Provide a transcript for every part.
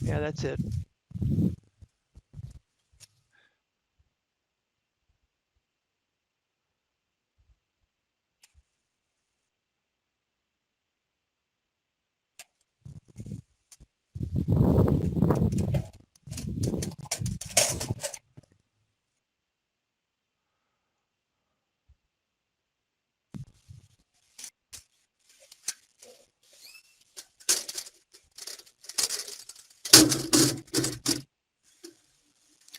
Yeah, that's it.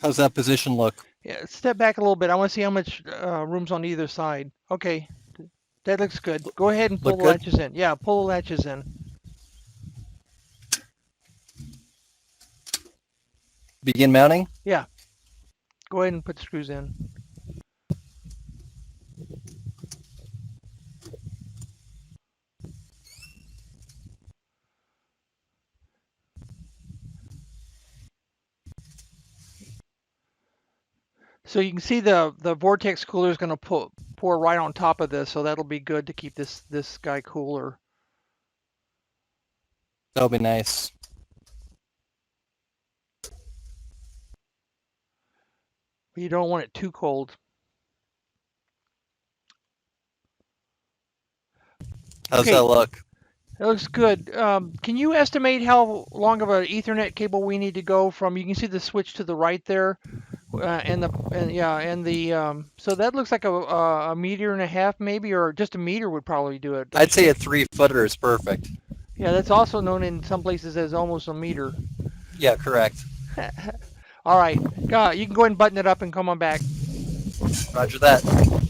How's that position look? Yeah, step back a little bit. I want to see how much room's on either side. Okay, that looks good. Go ahead and pull Look the good? latches in. Yeah, pull the latches in. Begin mounting? Yeah, go ahead and put the screws in. So you can see the vortex cooler is going to pour right on top of this, so that'll be good to keep this guy cooler. That'll be nice. You don't want it too cold. How's Okay, that look? that looks good. Can you estimate how long of an Ethernet cable we need to go from? You can see the switch to the right there, so that looks like a meter and a half maybe, or just a meter would probably do it. I'd say a 3-footer is perfect. Yeah, that's also known in some places as almost a meter. Yeah, correct. All right, you can go ahead and button it up and come on back. Roger that.